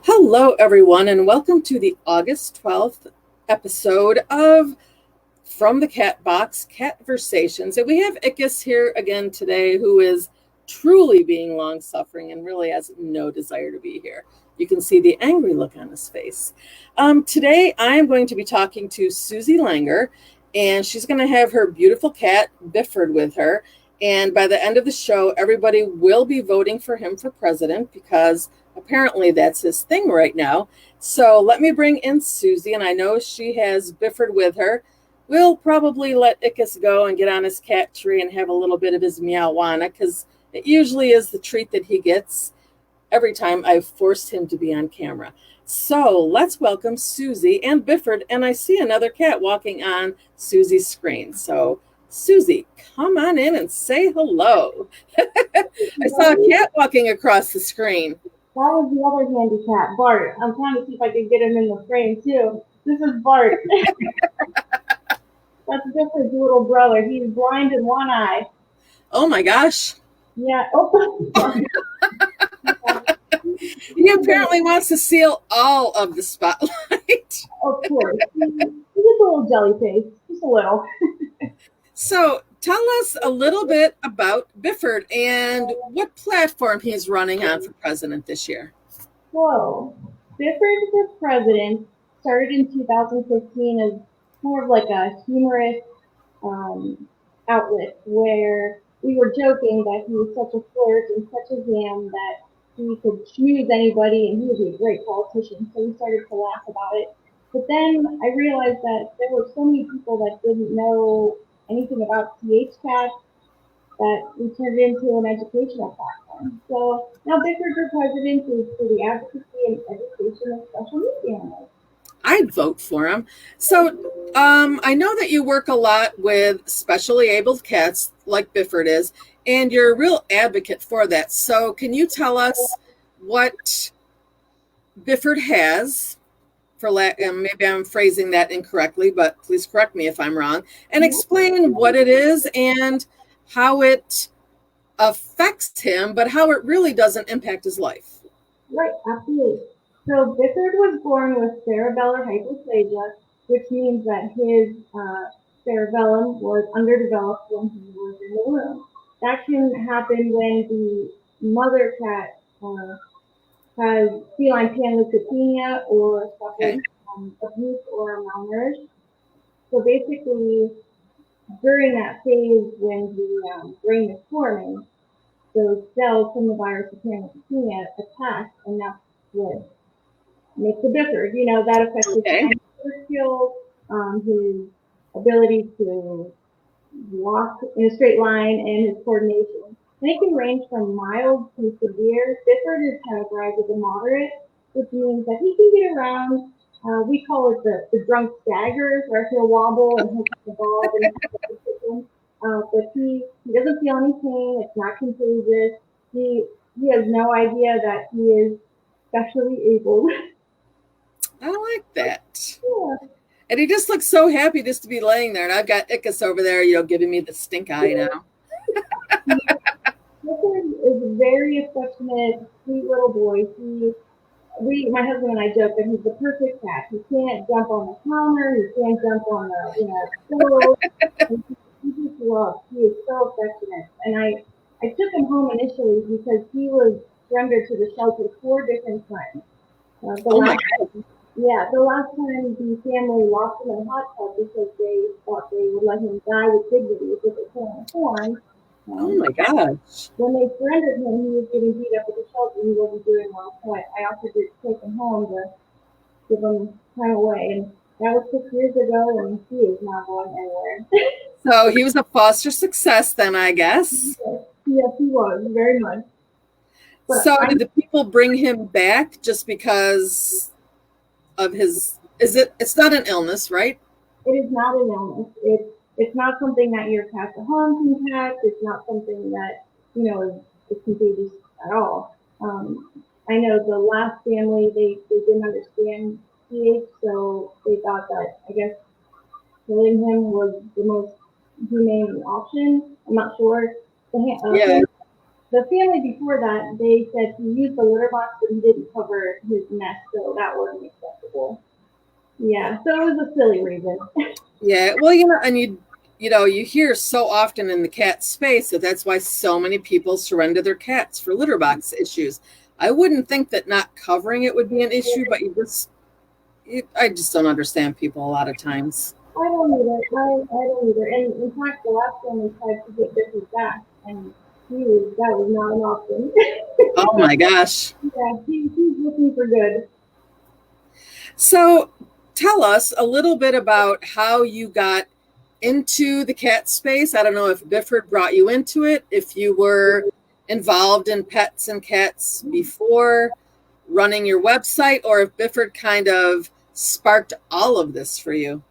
Hello, everyone, and welcome to the August 12th episode of From the Cat Box, Cat-Versations. And we have Ickis here again today, who is truly being long-suffering and really has no desire to be here. You can see the angry look on his face. Today, I am going to be talking to Suzi Langer, and she's going to have her beautiful cat, Bifford, with her. And by the end of the show, everybody will be voting for him for president because apparently that's his thing right now. So let me bring in Suzi, and I know she has Bifford with her. We'll probably let Ickis go and get on his cat tree and have a little bit of his meowana because it usually is the treat that he gets every time I've forced him to be on camera. So let's welcome Suzi and Bifford, and I see another cat walking on Suzi's screen. So Suzi, come on in and say hello. I saw a cat walking across the screen. That was the other handicap, Bart. I'm trying to see if I can get him in the frame too. This is Bart. That's Bifford's little brother. He's blind in one eye. Oh my gosh. Yeah. Oh, sorry. He apparently wants to steal all of the spotlight. Of course. He's just a little jelly face. Just a little. So tell us a little bit about Bifford and what platform he's running on for president this year. Whoa. Bifford for president started in 2015 as more of like a humorous um, outlet where we were joking that he was such a flirt and such a jam that he could choose anybody and he would be a great politician. So we started to laugh about it. But then I realized that there were so many people that didn't know anything about CHCAT that we turned it into an educational platform. So now Bickford for President is for the advocacy and education of special needs animals. I'd vote for him. So I know that you work a lot with specially abled cats like Bifford is, and you're a real advocate for that. So can you tell us what Bifford has, maybe I'm phrasing that incorrectly, but please correct me if I'm wrong, and explain what it is and how it affects him, but how it really doesn't impact his life. Right, absolutely. So Bifford was born with cerebellar hypoplasia, which means that his cerebellum was underdeveloped when he was in the womb. That can happen when the mother cat has feline panleukopenia or Okay. suffers from abuse or malnourished. So basically, during that phase when the brain is forming, those cells from the virus of panleukopenia attack, and that's what makes a difference. You know, that affects his Okay. motor skills, his ability to walk in a straight line, and his coordination. And it can range from mild to severe. Bifford is categorized as a moderate, which means that he can get around. We call it the drunk staggers, where he'll wobble and he'll kick the ball and but he doesn't feel any pain. It's not contagious. He has no idea that he is specially able. I like that. Yeah. And he just looks so happy just to be laying there. And I've got Ickis over there, giving me the stink eye now. Clifford is a very affectionate, sweet little boy. My husband and I joke that he's the perfect cat. He can't jump on the counter. He can't jump on the stove. He just loves. He is so affectionate. And I took him home initially because he was surrendered to the shelter 4 different times. The Oh my last God. Yeah, the last time the family lost him in a hot tub because they thought they would let him die with dignity if they couldn't afford. Oh Um, my gosh. when they surrendered him, he was getting beat up at the shelter. He wasn't doing well, so I offered to take him home to give him time away. And that was 6 years ago, and he is not going anywhere. So he was a foster success then, I guess. Yes, he was very much. But So did the people bring him back just because of it's not an illness, right? it is not an illness. It's not something that your past a home can catch. It's not something that is contagious at all. I know the last family they didn't understand pH, so they thought that I guess killing him was the most humane option. I'm not sure. The Yeah. the family before that, they said he used the litter box, but he didn't cover his nest, so that wasn't acceptable. Yeah, so it was a silly reason. Yeah, well, and you hear so often in the cat space that's why so many people surrender their cats for litter box issues. I wouldn't think that not covering it would be an issue, but I just don't understand people a lot of times. I don't either. I don't either. And in fact, the last one we tried to get Bifford back, and that was not an option. Oh my gosh. Yeah, he's looking for good. So tell us a little bit about how you got into the cat space. I don't know if Bifford brought you into it, if you were involved in pets and cats before running your website, or if Bifford kind of sparked all of this for you.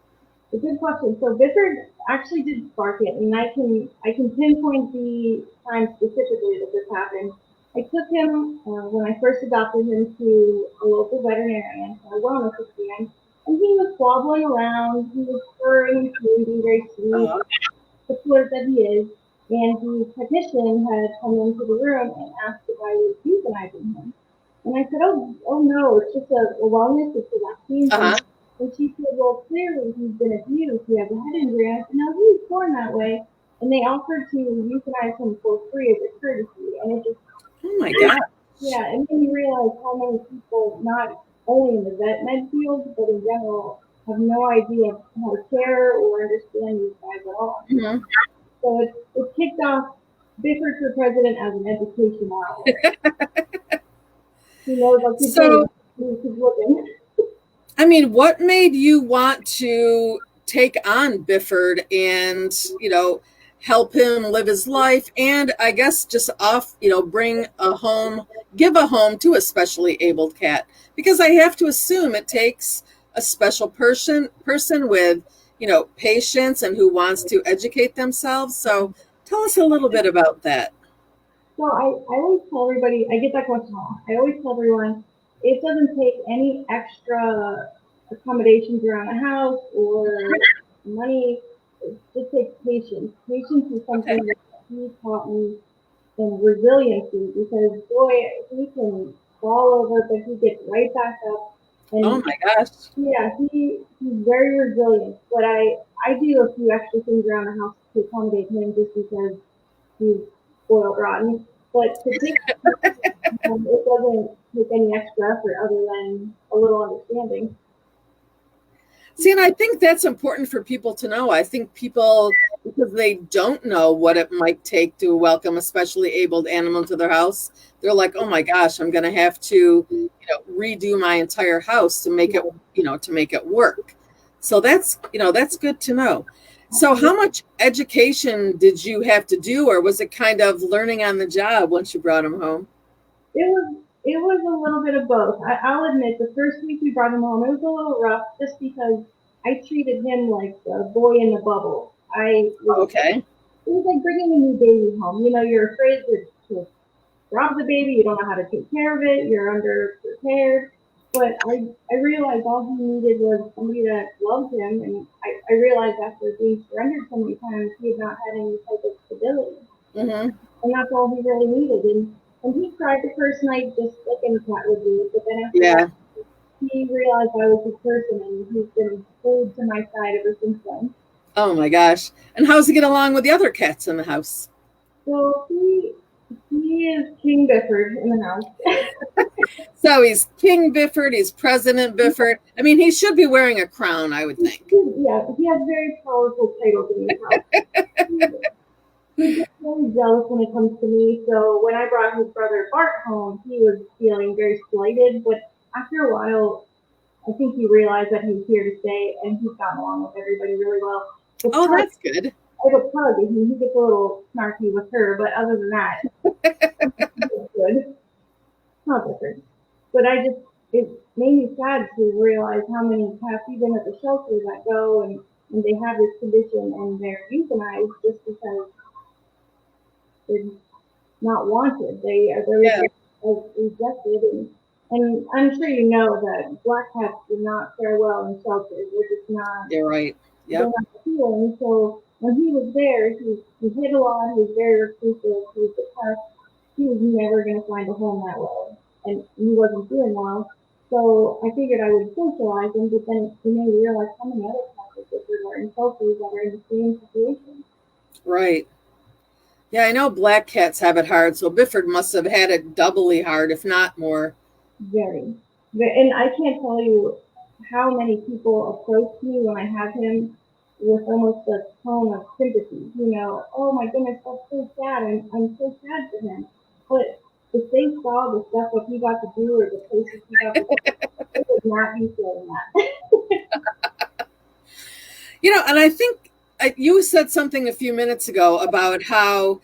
A good question. So Bifford actually did spark it, and I can pinpoint the time specifically that this happened. I took him when I first adopted him to a local veterinarian, a wellness exam, and he was wobbling around. He was purring and being very sweet, the flirt that he is. And the technician had come into the room and asked if I was euthanizing him. And I said, oh no, it's just a wellness, it's a vaccine. And she said, well, clearly he's been abused. He has a head injury. I said, no, he was born that way. And they offered to euthanize him for free as a courtesy. And it just, oh my God. Yeah, and then you realize how many people, not only in the vet med field, but in general, have no idea how to care or understand these guys at all. Mm-hmm. So it kicked off Bifford for president as an education outlet. He knows what he's doing. He's looking. I mean, what made you want to take on Bifford and, help him live his life, and I guess just bring a home, give a home to a specially abled cat? Because I have to assume it takes a special person with, patience and who wants to educate themselves. So tell us a little bit about that. So I always tell everybody, I get that question a lot. I always tell everyone, it doesn't take any extra accommodations around the house or money. It just takes patience. Patience is something that he taught me, and resiliency, because boy, he can fall over, but he gets right back up. And oh my gosh. Yeah, he's very resilient. But I do a few extra things around the house to accommodate him just because he's spoiled rotten. But it doesn't take any extra effort other than a little understanding. See, and I think that's important for people to know. I think people, because they don't know what it might take to welcome a specially abled animal to their house, they're like, oh my gosh, I'm going to have to, redo my entire house to make it, to make it work. So that's good to know. So how much education did you have to do, or was it kind of learning on the job once you brought him home? It was a little bit of both. I'll admit, the first week we brought him home, it was a little rough just because I treated him like a boy in a bubble. Okay. It was like bringing a new baby home. You're afraid to drop the baby. You don't know how to take care of it. You're underprepared. But I realized all he needed was somebody that loved him. And I realized after being surrendered so many times, he had not had any type of stability. Mm-hmm. And that's all he really needed. And he cried the first night just like any cat would do. But then after that, he realized I was his person, and he's been glued to my side ever since then. Oh my gosh. And how's he get along with the other cats in the house? So he is King Bifford in the house. So he's King Bifford, he's President Bifford. I mean, he should be wearing a crown, I would think. Yeah, he has very powerful titles in his house. He's really jealous when it comes to me. So when I brought his brother Bart home, he was feeling very slighted. But after a while, I think he realized that he's here to stay, and he's gotten along with everybody really well. That's good. I have a pug, and he gets a little snarky with her, but other than that, it's good. Not different. But it made me sad to realize how many cats, even at the shelter, that go and they have this condition and they're euthanized just because they're not wanted. They're rejected. And I'm sure you know that black cats do not fare well in shelters. They're just not. You're right. They're not feeling. So when he was there, he hid a lot. He was very reclusive. He was depressed. he was never going to find a home that way, and he wasn't doing well. So I figured I would socialize him, but then it made me realize how many other cats with Bifford are in shelters that are in the same situation. Right. Yeah, I know black cats have it hard, so Bifford must have had it doubly hard, if not more. Very. And I can't tell you how many people approach me when I have him with almost a tone of sympathy. Oh my goodness, that's so sad. I'm so sad for him. But if they saw the stuff that he got to do or the places he got to go, they would not be saying that. And I think you said something a few minutes ago about how,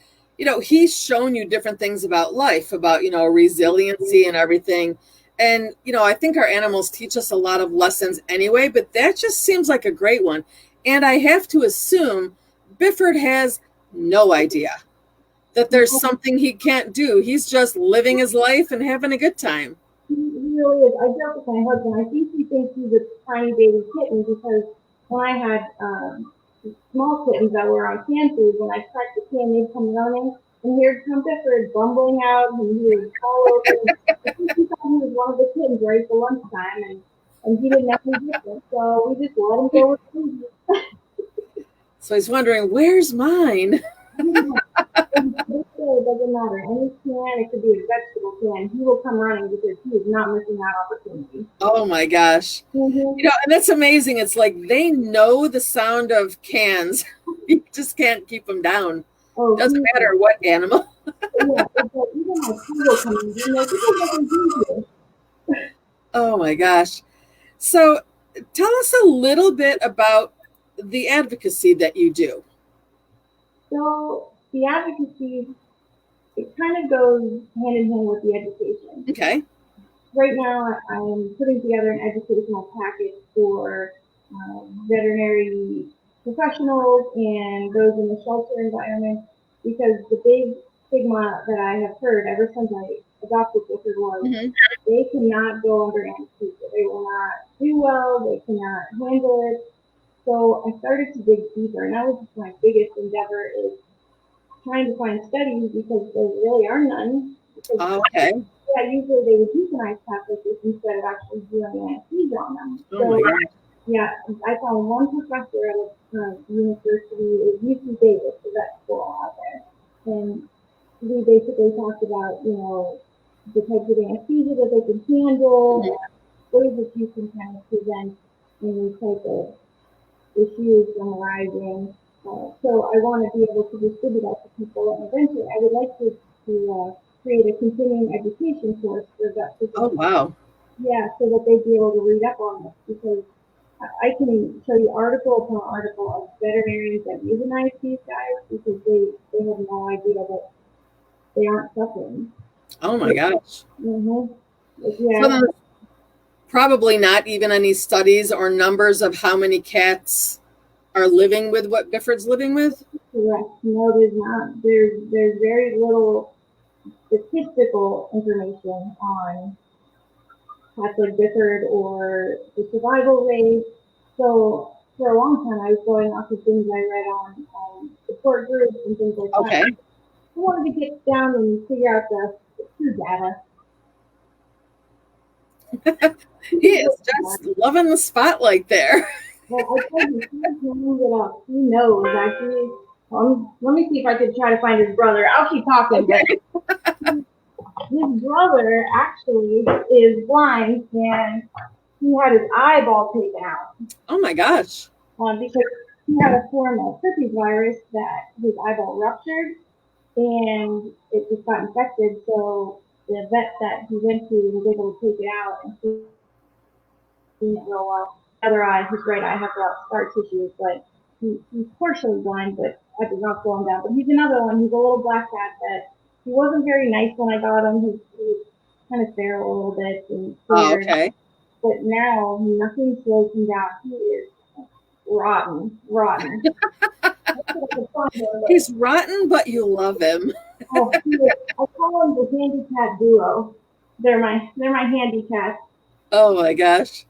he's shown you different things about life, about, resiliency and everything. And, I think our animals teach us a lot of lessons anyway, but that just seems like a great one. And I have to assume Bifford has no idea that there's something he can't do. He's just living his life and having a good time. He really is. I joke with my husband. I think he thinks he's a tiny baby kitten because when I had small kittens that were on can food, when I cracked the can, they'd come running, and here come Bifford bumbling out, and he was all over. I think he thought he was one of the kittens right for lunchtime, and he didn't know any different. So we just let him go with food. So he's wondering, where's mine? It doesn't matter. Any can, it could be a vegetable can. He will come running because he is not missing that opportunity. Oh my gosh. Mm-hmm. And that's amazing. It's like they know the sound of cans. You just can't keep them down. Doesn't matter what animal. Yeah, even my people coming in, doesn't do this. Oh my gosh. So tell us a little bit about the advocacy that you do. So the advocacy, it kind of goes hand in hand with the education. Okay. Right now, I'm putting together an educational package for veterinary professionals and those in the shelter environment, because the big stigma that I have heard ever since I adopted Bifford was they cannot go under anesthesia. They will not do well. They cannot handle it. So I started to dig deeper, and that was just my biggest endeavor is trying to find studies because there really are none. Okay. Yeah, usually they would euthanize cats like this instead of actually doing anesthesia on them. Oh so, yeah, I found one professor at the university, UC Davis, the vet school out there, and we basically talked about, the types of anesthesia that they can handle, and ways that you can kind of prevent any type of issues from arising. So I want to be able to distribute that to people, and eventually I would like to create a continuing education course for vet physicians. Oh, wow. Yeah, so that they'd be able to read up on this, because I can show you article upon article of veterinarians that euthanize these guys because they have no idea that they aren't suffering. Oh my gosh. Mm-hmm. Yeah. So there's probably not even any studies or numbers of how many cats are living with what Bifford's living with? Correct. No, there's not. There's very little statistical information on cats like Bifford or the survival rate. So for a long time, I was going off of things I read on support groups and things like that. I wanted to get down and figure out the true data. He is just loving the spotlight there. Well, I told you, he's moving it up. He knows, actually. Let me see if I can try to find his brother. I'll keep talking. But his brother actually is blind, and he had his eyeball taken out. Oh my gosh. Because he had a form of herpes virus that his eyeball ruptured, and it just got infected. So the vet that he went to was able to take it out and see it real well. Other eye, his right eye has a lot of scar tissue, but he's partially blind, but I did not slow him down. But he's another one. He's a little black cat that he wasn't very nice when I got him. He was kind of feral a little bit and scared. Oh, okay. But now nothing slows him down. He is rotten. He's rotten, but you love him. I call them the handicap duo. They're my handicaps. Oh my gosh.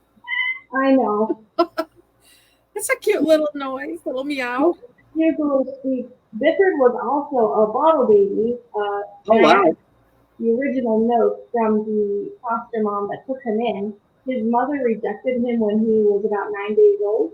I know. That's a cute little noise, little meow. Here's a little squeak. Bifford was also a bottle baby. Oh wow. the original notes from the foster mom that took him in. His mother rejected him when he was about 9 days old.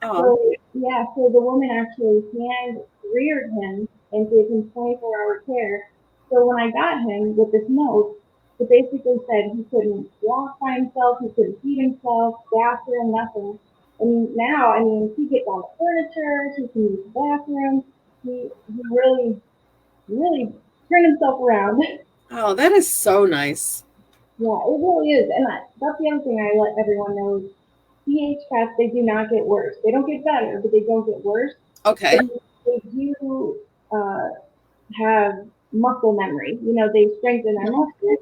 Oh, So yeah, so the woman actually hand reared him and gave him 24-hour care. So when I got him with this note, it basically said he couldn't walk by himself, he couldn't feed himself, bathroom, nothing. And now, I mean, he gets on the furniture, he can use the bathroom. He really turned himself around. oh, that is so nice. Yeah, it really is. And that's the other thing I let everyone know is PH cats, they do not get worse. They don't get better, but they don't get worse. Okay. They do uh, have muscle memory. You know, they strengthen their muscles.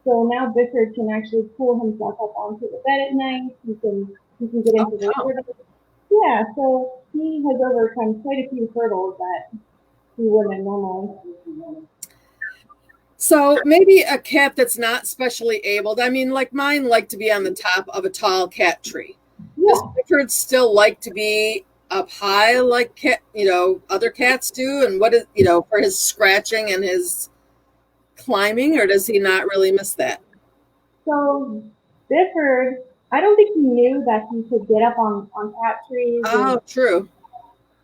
So now Bifford can actually pull himself up onto the bed at night. He can get Oh, into the wow. water. Yeah, so he has overcome quite a few hurdles that he wouldn't have normally. So maybe a cat that's not specially abled. I mean, like mine like to be on the top of a tall cat tree. Does Yeah, Bifford still like to be up high like cat, other cats do? And what is, for his scratching and his climbing, or does he not really miss that? so Bifford, I don't think he knew that he could get up on cat trees and Oh, true.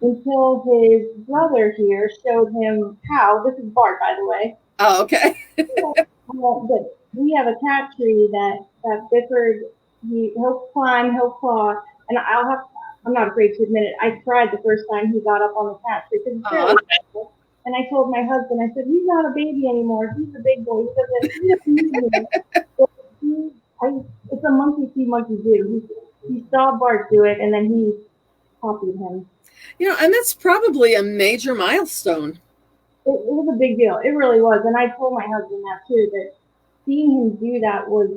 until his brother here showed him how. This is Bart, by the way. Oh, okay. But we have a cat tree that Bifford he'll climb, he'll claw, and I'm not afraid to admit it. I cried the first time he got up on the cat tree because it's Oh, fairly simple. And I told my husband, I said, he's not a baby anymore. He's a big boy. He doesn't need me. But it's a monkey see, monkey do. He saw Bart do it, and then he copied him. and that's probably a major milestone. It was a big deal. It really was. And I told my husband that too, that seeing him do that was,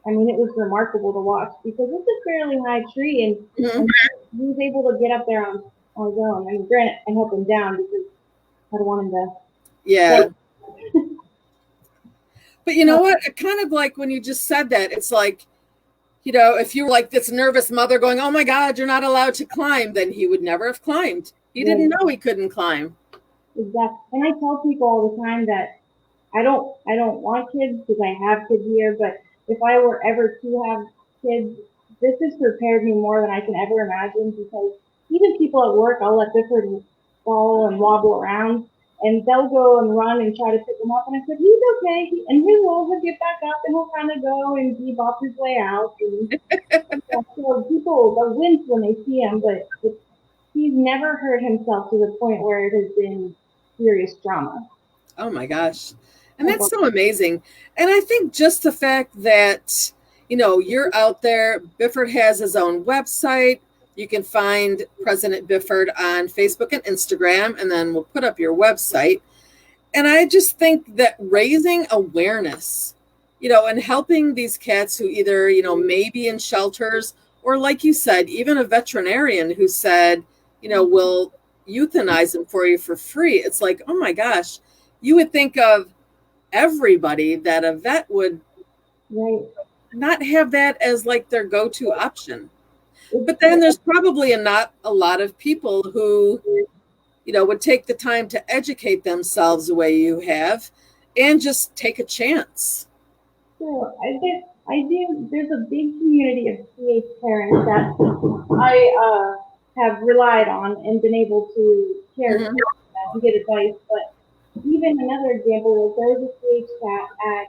I mean, it was remarkable to watch because it's a fairly high tree Mhm. and he was able to get up there on his own. I mean, granted, I helped him down because I don't want him to Yeah. say, But you know what? Kind of like when you just said that, it's like, if you were like this nervous mother going, "Oh my God, you're not allowed to climb," then he would never have climbed. He yeah, didn't know he couldn't climb. exactly. And I tell people all the time that I don't want kids because I have kids here, but if I were ever to have kids, this has prepared me more than I can ever imagine because even people at work, I'll let Bifford fall and wobble around and they'll go and run and try to pick him up. And I said, he's okay. And he will, he'll get back up and he'll kind of go and bebop his way out. And so people, they'll wince when they see him, but he's never hurt himself to the point where it has been serious drama. Oh my gosh. And that's so amazing. And I think just the fact that, you're out there, Bifford has his own website. You can find President Bifford on Facebook and Instagram, and then we'll put up your website. And I just think that raising awareness, and helping these cats who either, may be in shelters or, like you said, even a veterinarian who said, will euthanize them for you for free. It's like, oh my gosh, you would think of everybody that a vet would Right. not have that as like their go-to option. But then It's there's probably not a lot of people who, would take the time to educate themselves the way you have and just take a chance. true. I do. There's a big community of PH parents that I have relied on and been able to share Mhm. and get advice. But even another example was there was a PH cat at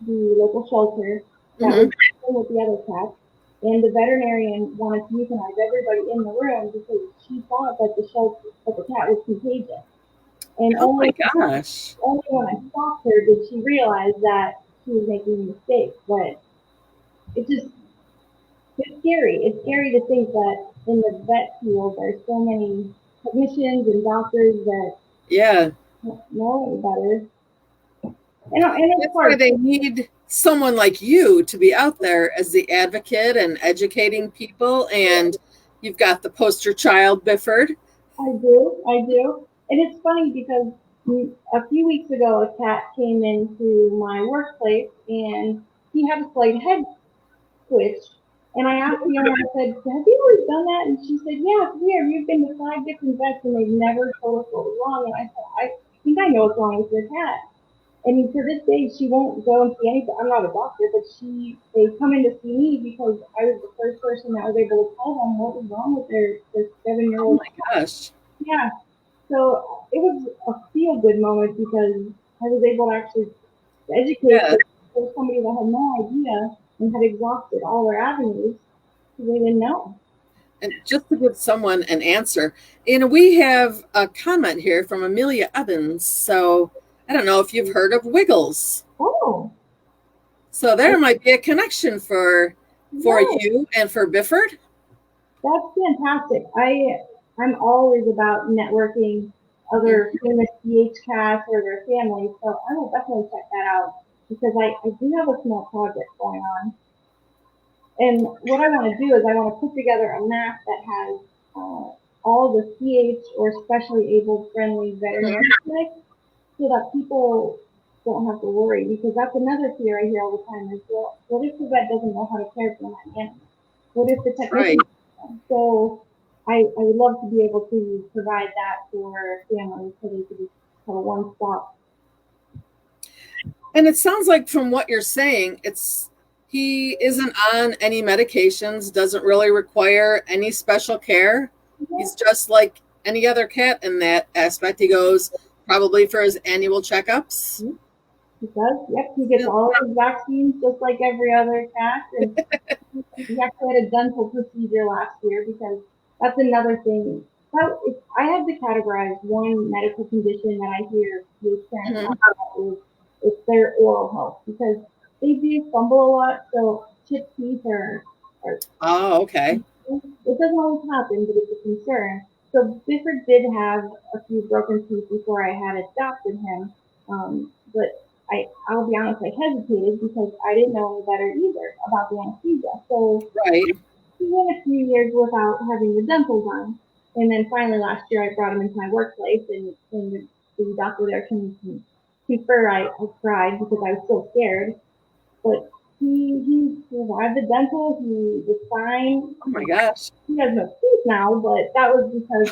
the local shelter that Mhm. was dealing with the other cats, and the veterinarian wanted to euthanize everybody in the room because she thought that the cat was contagious. And Oh my gosh. only when I stopped her did she realize that she was making a mistake. But it's just it's scary. It's scary to think that in the vet field there's so many technicians and doctors that Yeah. know better. And it's That's why hard. they need someone like you to be out there as the advocate and educating people. And you've got the poster child, Bifford. I do. And it's funny because a few weeks ago a cat came into my workplace and he had a slight head twitch. And I asked the owner, I said, have you always done that? And she said, yeah, it's weird. We've been to 5 different vets and they've never told us what was wrong. And I said, I think I know what's wrong with your cat. And to this day, she won't go and see anything. I'm not a doctor, but they come in to see me because I was the first person that was able to tell them what was wrong with their Oh 7-year-old. my gosh. Yeah. So it was a feel good moment because I was able to actually educate Yeah. somebody that had no idea and had exhausted all their avenues because they didn't know. And just to give someone an answer, we have a comment here from Amelia Evans. So I don't know if you've heard of Wiggles. Oh, So there might be a connection for yes, you and for Bifford. that's fantastic. I'm always about networking other famous CH casts or their families, so I will definitely check that out because I do have a small project going on. And what I want to do is I want to put together a map that has all the CH or specially abled friendly veterinary clinics so that people don't have to worry because that's another fear I hear all the time is, well, what if the vet doesn't know how to care for my animal? What if the Right. technician? So I would love to be able to provide that for families so they could just have a one stop. And it sounds like from what you're saying, he isn't on any medications, doesn't really require any special care. He's just like any other cat in that aspect. He goes probably for his annual checkups. He does. Yep, he gets all of his vaccines just like every other cat, and he actually had a dental procedure last year because that's another thing. So if I have to categorize one medical condition that I hear these parents Mhm. talk about is it's their oral health because they do fumble a lot. So chipped teeth are Oh, okay. it doesn't always happen, but it's a concern. So Bifford did have a few broken teeth before I had adopted him, but I'll be honest, I hesitated because I didn't know any better either about the anesthesia. So Right. he went a few years without having the dental done. And then finally last year I brought him into my workplace and the doctor there can confer I cried because I was so scared. But he survived the dental, he was fine. Oh my gosh. He has no teeth now, but that was because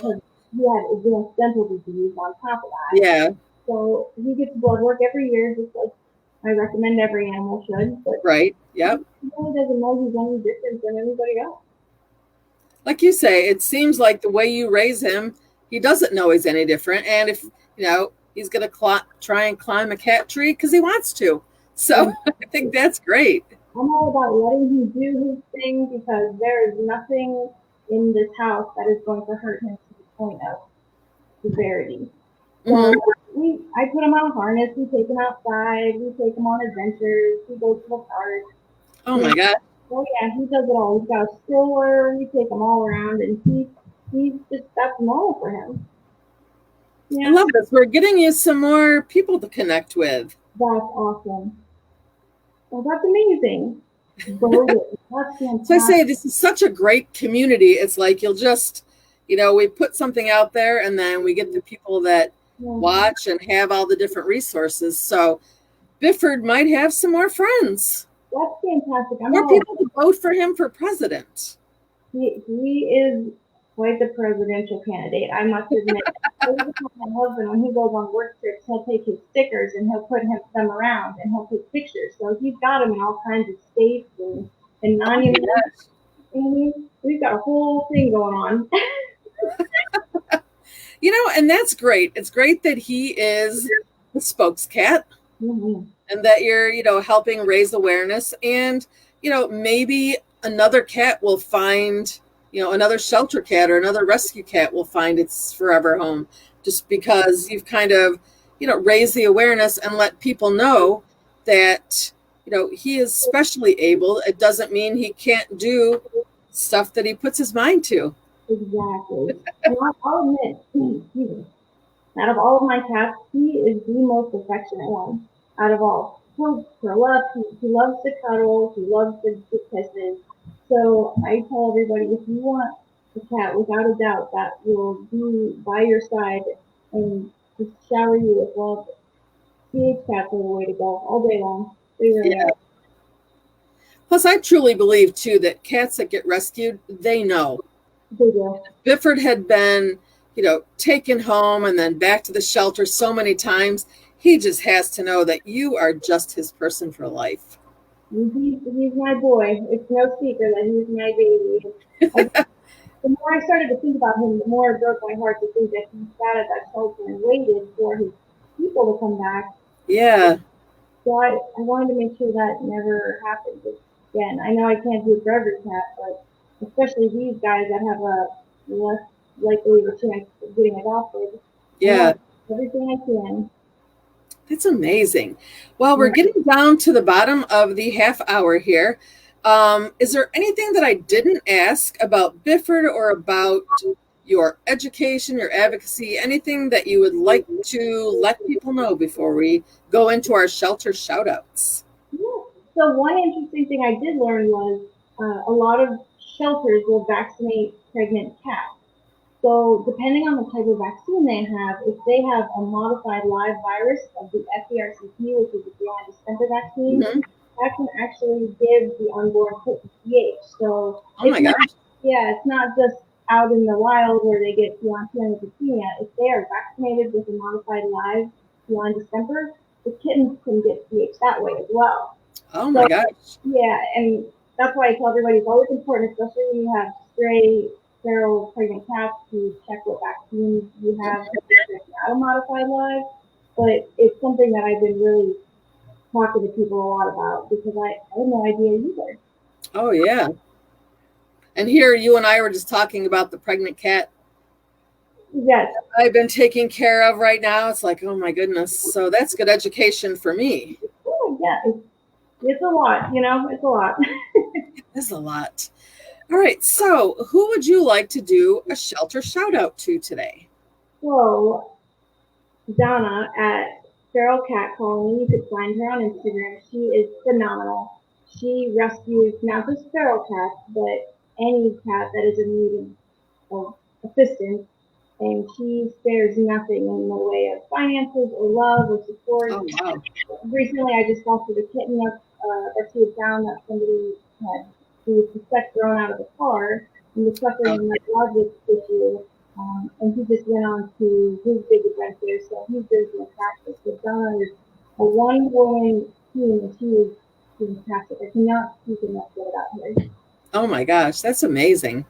he had advanced dental disease on top of that. Yeah. So he gets blood work every year, just like I recommend every animal should, but Right. he Yep. really doesn't know he's any different than anybody else. Like you say, it seems like the way you raise him, he doesn't know he's any different. And if, he's going to try and climb a cat tree because he wants to. So And I think that's great. I'm all about letting him do his thing because there is nothing in this house that is going to hurt him to the point of severity. So Hmm. I put him on a harness, we take him outside, we take him on adventures, we go to the park. Oh my God. Oh yeah, he does it all. He's got a stroller. We take him all around, and he's just that's normal for him. I Yeah, love this. We're getting you some more people to connect with. that's awesome. Well, that's amazing. Golden. That's So I say fantastic. this is such a great community. It's like you'll just, we put something out there and then we get the people that Yeah, watch and have all the different resources. So Bifford might have some more friends, that's fantastic. I'm more all people to vote for him for president. he is quite the presidential candidate. I must admit. Every time my husband, when he goes on work trips, he'll take his stickers and he'll put them around and he'll take pictures. So he's got them in all kinds of states and Oh my monuments. gosh. We've got a whole thing going on. And that's great. It's great that he is the spokescat Mm-hmm. and that you're, helping raise awareness. And, maybe another cat will find, another shelter cat or another rescue cat will find its forever home just because you've kind of, raised the awareness and let people know that, he is specially able. It doesn't mean he can't do stuff that he puts his mind to. Exactly. And I'll admit, out of all of my cats, he is the most affectionate one out of all. He'll curl up, he loves to cuddle, he loves the kisses. So I tell everybody if you want a cat, without a doubt, that will be by your side and just shower you with love, CH cats are the way to go all day long. They really Yeah. are. Plus, I truly believe too that cats that get rescued, they know. They do. Bifford had been, taken home and then back to the shelter so many times. he just has to know that you are just his person for life. He's my boy. It's no secret that he's my baby. I, the more I started to think about him, the more it broke my heart to think that he sat at that shelter and waited for his people to come back. Yeah. So I wanted to make sure that never happens again. I know I can't do it for every cat, but especially these guys that have a less likely of a chance of getting adopted. Yeah. Everything I can. That's amazing. Well, we're getting down to the bottom of the half hour here. Is there anything that I didn't ask about Bifford or about your education, your advocacy, anything that you would like to let people know before we go into our shelter shout outs? Yeah. So one interesting thing I did learn was a lot of shelters will vaccinate pregnant cats. So depending on the type of vaccine they have, if they have a modified live virus of the FERCP, which is the feline distemper vaccine, Mm-hmm. that can actually give the unborn kitten PH. So Oh my gosh. it's not just out in the wild where they get feline leukemia. If they are vaccinated with a modified live feline distemper, the kittens can get PH that way as well. Oh my gosh. Yeah, and that's why I tell everybody it's always important, especially when you have stray, feral, pregnant cats, to check what vaccines you have not a modified live. But it's something that I've been really talking to people a lot about because I had no idea either. Oh yeah. And here you and I were just talking about the pregnant cat Yes. I've been taking care of right now. It's like, oh my goodness. So that's good education for me. Oh, yeah, it's a lot, it's a lot. It is a lot. All right. So who would you like to do a shelter shout out to today? So, Donna at Feral Cat Colony, you could find her on Instagram. She is phenomenal. She rescues not just feral cats, but any cat that is in need of assistance. And she spares nothing in the way of finances or love or support. Oh, wow. Recently, I just fostered a kitten that she had found that somebody had, who was suspect thrown out of the car and was suffering from neurologic issue. And he just went on to his big adventure, so he's doing fantastic. So Donna is a one-woman team, and she is fantastic. I cannot speak enough good about her. Oh my gosh, that's amazing.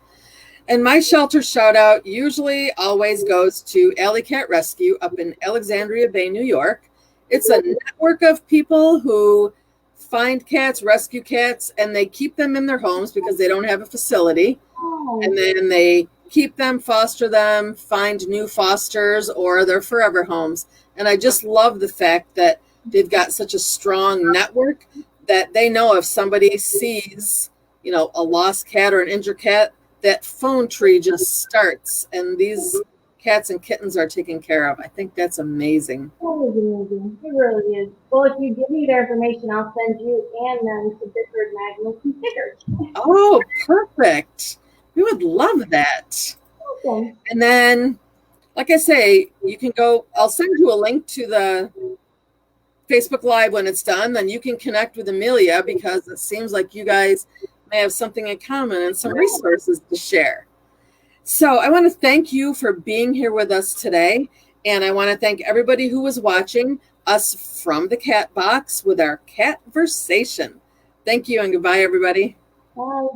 And my shelter shout out usually always goes to Alley Cat Rescue up in Alexandria Bay, New York. It's a network of people who find cats, rescue cats, and they keep them in their homes because they don't have a facility. Oh, And then they keep them, foster them, find new fosters, or their forever homes. And I just love the fact that they've got such a strong network that they know if somebody sees, a lost cat or an injured cat, that phone tree just starts and these cats and kittens are taken care of. I think that's amazing. that is amazing. It really is. Well, if you give me their information, I'll send you and them some Bifford magnets and stickers. Oh, perfect. We would love that. Okay. And then, like I say, you can go, I'll send you a link to the Facebook Live when it's done. Then you can connect with Amelia because it seems like you guys may have something in common and some resources to share. So I want to thank you for being here with us today. And I want to thank everybody who was watching us from the Cat Box with our Cat-Versation. Thank you and goodbye, everybody. Bye.